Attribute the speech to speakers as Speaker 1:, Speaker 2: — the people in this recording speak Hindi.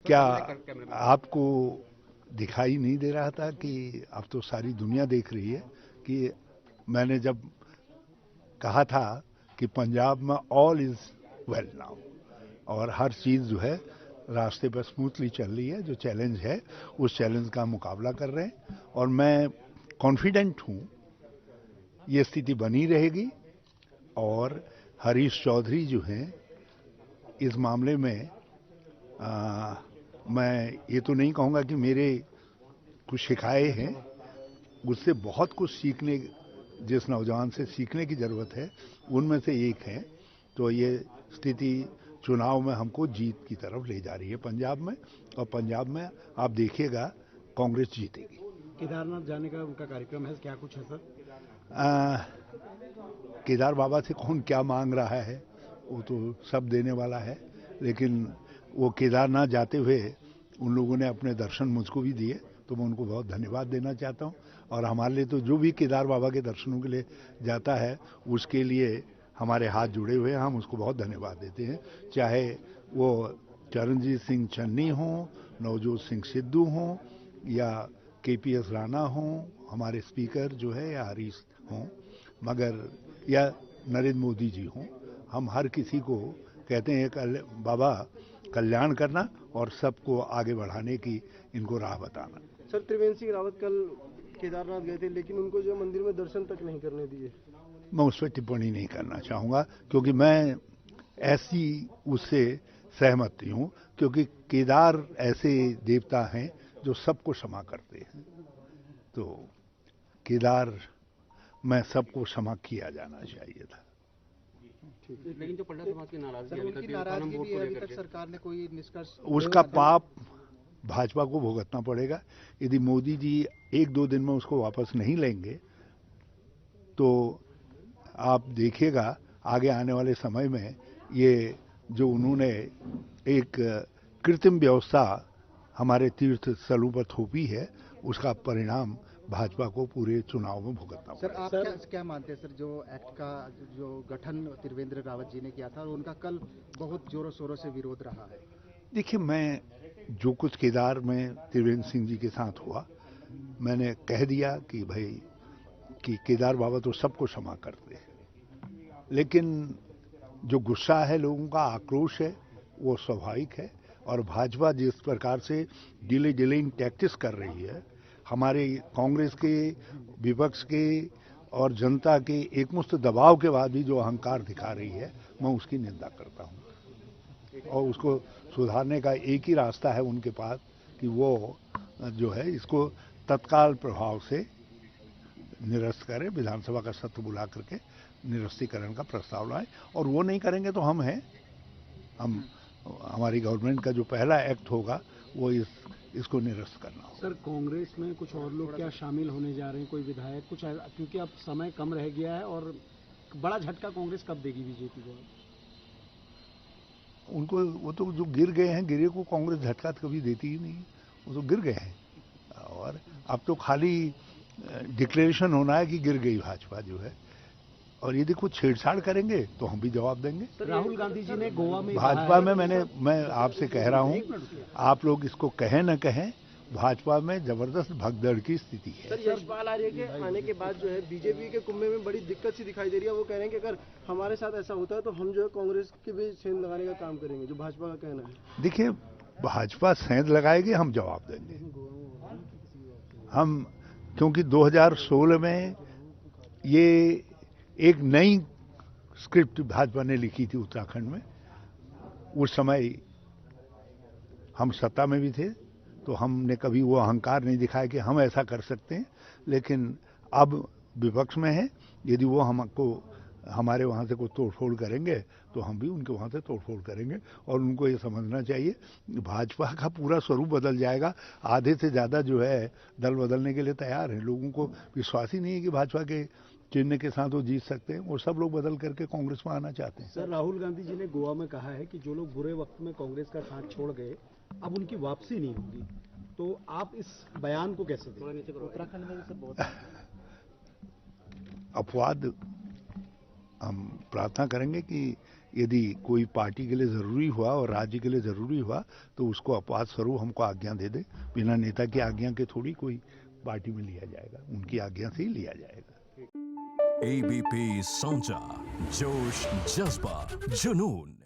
Speaker 1: क्या आपको दिखाई नहीं दे रहा था कि अब तो सारी दुनिया देख रही है कि मैंने जब कहा था कि पंजाब में ऑल इज वेल नाउ और हर चीज़ जो है रास्ते पर स्मूथली चल रही है। जो चैलेंज है उस चैलेंज का मुकाबला कर रहे हैं और मैं कॉन्फिडेंट हूँ ये स्थिति बनी रहेगी। और हरीश चौधरी जो हैं इस मामले में मैं ये तो नहीं कहूँगा कि मेरे कुछ शिकायत हैं, उससे बहुत कुछ सीखने, जिस नौजवान से सीखने की ज़रूरत है उनमें से एक है। तो ये स्थिति चुनाव में हमको जीत की तरफ ले जा रही है पंजाब में, और पंजाब में आप देखिएगा कांग्रेस जीतेगी।
Speaker 2: केदारनाथ जाने का उनका कार्यक्रम है, क्या कुछ है सर?
Speaker 1: केदार बाबा से कौन क्या मांग रहा है वो तो सब देने वाला है, लेकिन वो केदारनाथ जाते हुए उन लोगों ने अपने दर्शन मुझको भी दिए, तो मैं उनको बहुत धन्यवाद देना चाहता हूँ। और हमारे लिए तो जो भी केदार बाबा के दर्शनों के लिए जाता है उसके लिए हमारे हाथ जुड़े हुए हैं, हम उसको बहुत धन्यवाद देते हैं। चाहे वो चरणजीत सिंह चन्नी हों, नवजोत सिंह सिद्धू हों, या KPS राणा हों, हमारे स्पीकर जो है, या हरीश हों, मगर या नरेंद्र मोदी जी हों, हम हर किसी को कहते हैं बाबा कल्याण करना और सबको आगे बढ़ाने की इनको राह बताना।
Speaker 3: सर, त्रिवेंद्र सिंह रावत कल केदारनाथ गए थे लेकिन उनको जो मंदिर में दर्शन तक नहीं करने दिए।
Speaker 1: मैं उस पर टिप्पणी नहीं करना चाहूँगा क्योंकि मैं ऐसी उससे सहमत नहीं हूँ, क्योंकि केदार ऐसे देवता हैं जो सबको क्षमा करते हैं। तो केदार में सबको क्षमा किया जाना चाहिए था।
Speaker 4: लेकिन जो पलटा समाज की नाराजगी भी है, अभी तक सरकार ने कोई निष्कर्ष,
Speaker 1: उसका पाप भाजपा को भुगतना पड़ेगा। यदि मोदी जी 1-2 दिन में उसको वापस नहीं लेंगे तो आप देखिएगा आगे आने वाले समय में ये जो उन्होंने एक कृत्रिम व्यवस्था हमारे तीर्थ स्थलों पर थोपी है, उसका परिणाम भाजपा को पूरे चुनाव में भुगतना पड़ेगा।
Speaker 4: सर, आप क्या मानते हैं सर, जो एक्ट का जो गठन त्रिवेंद्र रावत जी ने किया था और उनका कल बहुत जोरों शोरों से विरोध रहा है?
Speaker 1: देखिए, मैं जो कुछ केदार में त्रिवेंद्र सिंह जी के साथ हुआ, मैंने कह दिया कि भाई कि केदार बाबा तो सबको क्षमा करते हैं, लेकिन जो गुस्सा है लोगों का, आक्रोश है, वो स्वाभाविक है। और भाजपा जिस प्रकार से डिलेइंग टैक्टिक्स कर रही है, हमारे कांग्रेस के, विपक्ष के और जनता के एकमुश्त दबाव के बाद भी जो अहंकार दिखा रही है, मैं उसकी निंदा करता हूँ। और उसको सुधारने का एक ही रास्ता है उनके पास कि वो जो है इसको तत्काल प्रभाव से निरस्त करें, विधानसभा का सत्र बुला करके निरस्तीकरण का प्रस्ताव लाएं। और वो नहीं करेंगे तो हम हैं, हमारी गवर्नमेंट का जो पहला एक्ट होगा वो इसको निरस्त करना होगा।
Speaker 2: सर, कांग्रेस में कुछ और लोग क्या शामिल होने जा रहे हैं, कोई विधायक कुछ, क्योंकि अब समय कम रह गया है और बड़ा झटका कांग्रेस कब देगी बीजेपी को?
Speaker 1: उनको वो तो जो गिर गए हैं, गिरे को कांग्रेस झटका कभी देती ही नहीं, वो तो गिर गए हैं। और अब तो खाली डिक्लेरेशन होना है कि गिर गई भाजपा जो है, और यदि कुछ छेड़छाड़ करेंगे तो हम भी जवाब देंगे।
Speaker 2: राहुल गांधी जी ने गोवा में
Speaker 1: भाजपा में मैं आपसे कह रहा हूँ, आप लोग इसको कहें न कहें, भाजपा में जबरदस्त भगदड़ की स्थिति है।
Speaker 3: सर, यशपाल आर्य के आने के बाद जो है बीजेपी के कुंभे में बड़ी दिक्कत सी दिखाई दे रही है। वो कह रहे हैं कि अगर हमारे साथ ऐसा होता है तो हम जो है कांग्रेस की भी सेंध लगाने का काम करेंगे, जो भाजपा का कहना है।
Speaker 1: देखिए, भाजपा सेंध लगाएगी, हम जवाब देंगे। हम, क्योंकि 2016 में ये एक नई स्क्रिप्ट भाजपा ने लिखी थी उत्तराखंड में, उस समय हम सत्ता में भी थे, तो हमने कभी वो अहंकार नहीं दिखाया कि हम ऐसा कर सकते हैं। लेकिन अब विपक्ष में है, यदि वो हमारे वहाँ से कोई तोड़फोड़ करेंगे तो हम भी उनके वहाँ से तोड़फोड़ करेंगे। और उनको ये समझना चाहिए भाजपा का पूरा स्वरूप बदल जाएगा। आधे से ज़्यादा जो है दल बदलने के लिए तैयार हैं। लोगों को विश्वास ही नहीं है कि भाजपा के चिन्ह के साथ वो जीत सकते हैं, और सब लोग बदल करके कांग्रेस में आना चाहते हैं।
Speaker 2: सर, राहुल गांधी जी ने गोवा में कहा है कि जो लोग बुरे वक्त में कांग्रेस का साथ छोड़ गए, अब उनकी वापसी नहीं होगी। तो आप इस बयान को कैसे देखते हैं? उत्तराखंड में भी बहुत
Speaker 1: अपवाद, हम प्रार्थना करेंगे कि यदि कोई पार्टी के लिए ज़रूरी हुआ और राज्य के लिए ज़रूरी हुआ तो उसको अपवाद स्वरूप हमको आज्ञा दे दे। बिना नेता की आज्ञा के थोड़ी कोई पार्टी में लिया जाएगा, उनकी आज्ञा से ही लिया जाएगा।
Speaker 5: ABP Sonja, जोश, जज्बा, जुनून।